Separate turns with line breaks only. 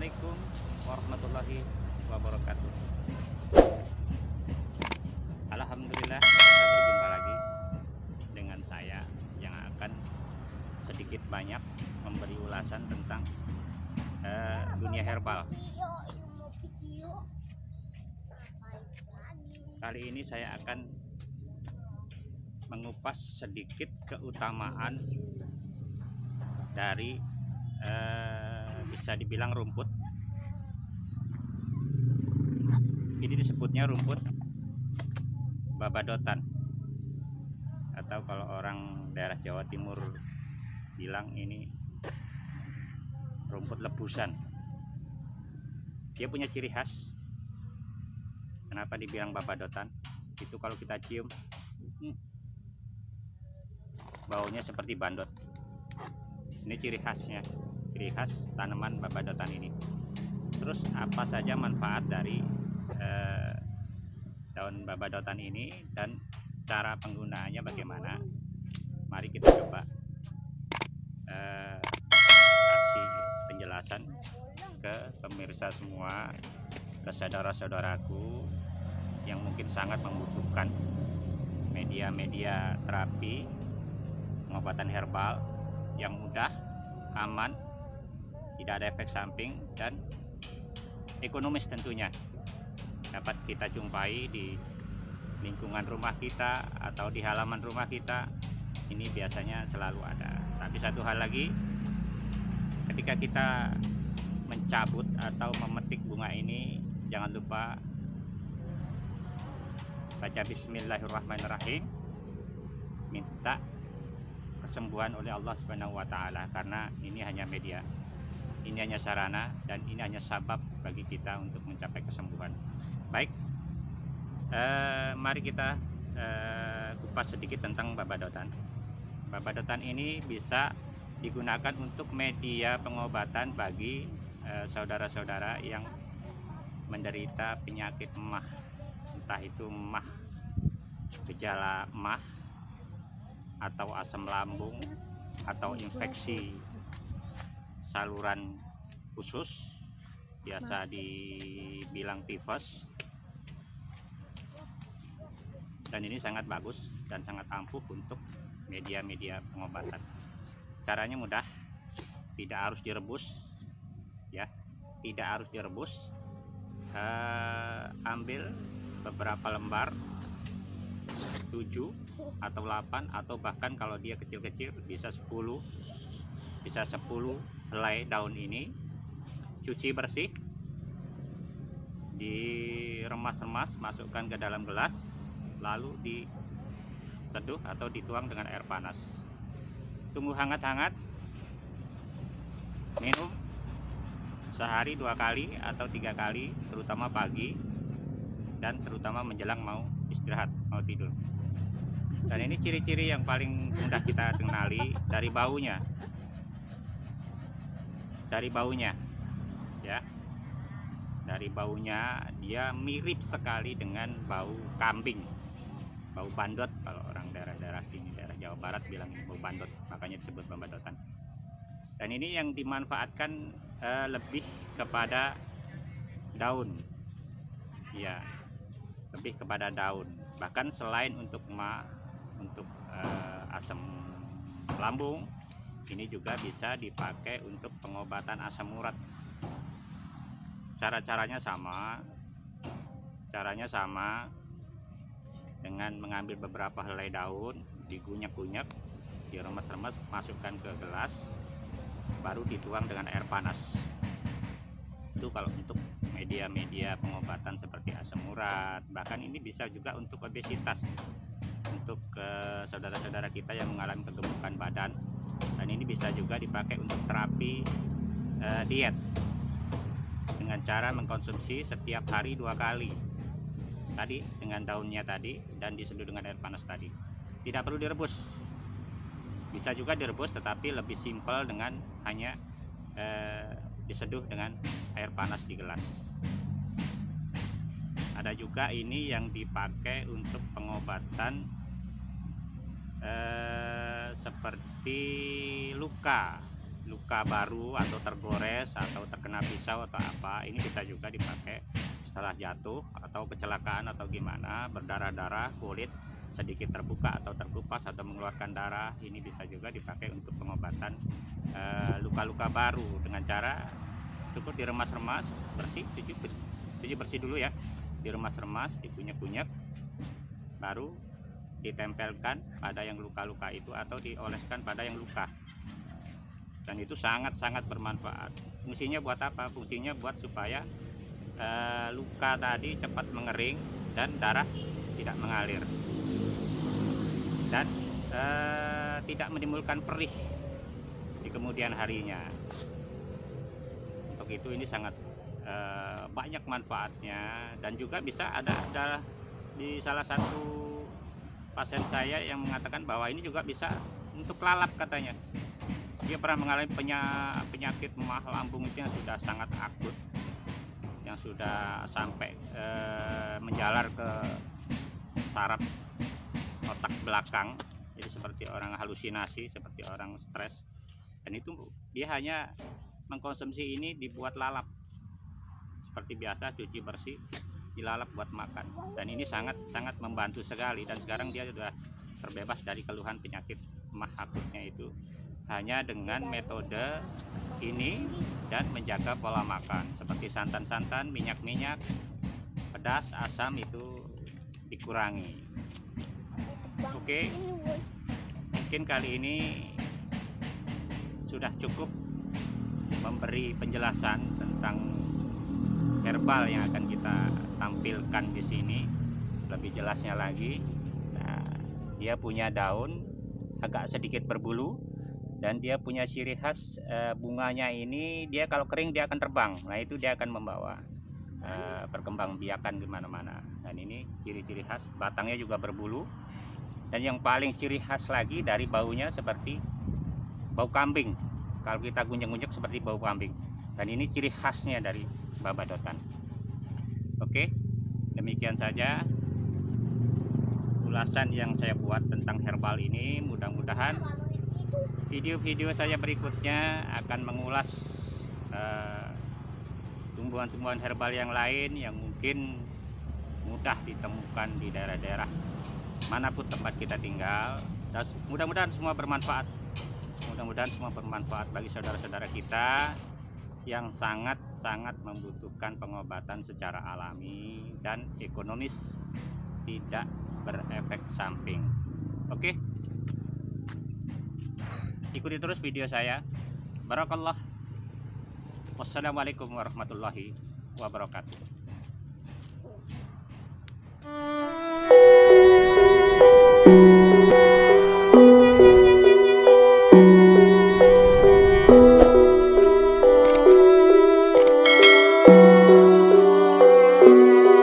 Assalamualaikum warahmatullahi wabarakatuh. Alhamdulillah kita berjumpa lagi dengan saya yang akan sedikit banyak memberi ulasan tentang dunia herbal. Kali ini saya akan mengupas sedikit keutamaan dari bisa dibilang rumput. Ini disebutnya rumput babadotan, atau kalau orang daerah Jawa Timur bilang ini rumput lebusan. Dia punya ciri khas. Kenapa dibilang babadotan? Itu kalau kita cium baunya seperti bandot. Ini ciri khasnya, ciri khas tanaman babadotan ini. Terus apa saja manfaat dari daun babadotan ini dan cara penggunaannya bagaimana? Mari kita coba kasih penjelasan ke pemirsa semua, ke saudara-saudaraku yang mungkin sangat membutuhkan media-media terapi pengobatan herbal yang mudah, aman, tidak ada efek samping, dan ekonomis tentunya. Dapat kita jumpai di lingkungan rumah kita atau di halaman rumah kita. Ini biasanya selalu ada. Tapi satu hal lagi, ketika kita mencabut atau memetik bunga ini, jangan lupa baca bismillahirrahmanirrahim, minta kesembuhan oleh Allah Subhanahu wa taala, karena ini hanya media, ini hanya sarana, dan ini hanya sabab bagi kita untuk mencapai kesembuhan. Baik, mari kita kupas sedikit tentang babadotan. Babadotan ini bisa digunakan untuk media pengobatan bagi saudara-saudara yang menderita penyakit MAH, entah itu MAH, gejala MAH, atau asam lambung, atau infeksi saluran usus, biasa dibilang tifus. Dan ini sangat bagus dan sangat ampuh untuk media-media pengobatan. Caranya mudah, tidak harus direbus ya, tidak harus direbus. Ambil beberapa lembar, 7 atau 8, atau bahkan kalau dia kecil-kecil bisa 10 helai daun ini, cuci bersih, diremas-remas, masukkan ke dalam gelas, lalu diseduh atau dituang dengan air panas. Tunggu hangat-hangat, minum sehari 2 kali atau 3 kali, terutama pagi dan terutama menjelang mau istirahat, mau tidur. Dan ini ciri-ciri yang paling mudah kita kenali dari baunya. Dari baunya ya. Dari baunya dia mirip sekali dengan bau kambing. Bau bandot kalau orang daerah-daerah sini, daerah Jawa Barat bilang ini bau bandot, makanya disebut babadotan. Dan ini yang dimanfaatkan lebih kepada daun. Ya, lebih kepada daun. Bahkan selain untuk untuk asam lambung, ini juga bisa dipakai untuk pengobatan asam urat. Caranya sama dengan mengambil beberapa helai daun, digunyak-gunyak, diremes-remes, masukkan ke gelas, baru dituang dengan air panas. Itu kalau untuk media-media pengobatan seperti asam urat. Bahkan ini bisa juga untuk obesitas, untuk saudara-saudara kita yang mengalami kegemukan badan. Dan ini bisa juga dipakai untuk terapi diet dengan cara mengkonsumsi setiap hari 2 kali tadi dengan daunnya tadi, dan diseduh dengan air panas tadi. Tidak perlu direbus, bisa juga direbus, tetapi lebih simpel dengan hanya diseduh dengan air panas di gelas. Ada juga ini yang dipakai untuk pengobatan seperti luka luka baru atau tergores atau terkena pisau atau apa, ini bisa juga dipakai setelah jatuh atau kecelakaan atau gimana, berdarah-darah, kulit sedikit terbuka atau terkupas atau mengeluarkan darah, ini bisa juga dipakai untuk pengobatan luka-luka baru dengan cara cukup diremas-remas bersih, cuci bersih dulu ya, diremas-remas, dikunyah-kunyah, baru ditempelkan pada yang luka-luka itu atau dioleskan pada yang luka. Dan itu sangat-sangat bermanfaat. Fungsinya buat apa? Fungsinya buat supaya luka tadi cepat mengering dan darah tidak mengalir, dan tidak menimbulkan perih di kemudian harinya. Untuk itu ini sangat banyak manfaatnya, dan juga bisa ada di salah satu pasien saya yang mengatakan bahwa ini juga bisa untuk lalap katanya. Dia pernah mengalami penyakit mah lambung itu yang sudah sangat akut, yang sudah sampai menjalar ke saraf otak belakang, jadi seperti orang halusinasi, seperti orang stres. Dan itu dia hanya mengkonsumsi ini dibuat lalap seperti biasa, cuci bersih, dilalap buat makan. Dan ini sangat membantu sekali, dan sekarang dia sudah terbebas dari keluhan penyakit mah akutnya itu hanya dengan metode ini dan menjaga pola makan seperti santan-santan, minyak-minyak, pedas, asam itu dikurangi. Oke, mungkin kali ini sudah cukup memberi penjelasan tentang herbal yang akan kita tampilkan di sini lebih jelasnya lagi. Nah, dia punya daun agak sedikit berbulu, dan dia punya ciri khas bunganya ini, dia kalau kering dia akan terbang. Nah, itu dia akan membawa perkembangbiakan di mana-mana. Dan ini ciri-ciri khas, batangnya juga berbulu, dan yang paling ciri khas lagi dari baunya seperti bau kambing. Kalau kita gunyek-gunyek seperti bau kambing. Dan ini ciri khasnya dari babadotan. Oke, demikian saja ulasan yang saya buat tentang herbal ini. Mudah-mudahan video-video saya berikutnya akan mengulas tumbuhan-tumbuhan herbal yang lain yang mungkin mudah ditemukan di daerah-daerah manapun tempat kita tinggal. Dan mudah-mudahan semua bermanfaat. Mudah-mudahan semua bermanfaat bagi saudara-saudara kita yang sangat-sangat membutuhkan pengobatan secara alami dan ekonomis, tidak berefek samping. Oke, ikuti terus video saya. Barakallah. Wassalamualaikum warahmatullahi wabarakatuh.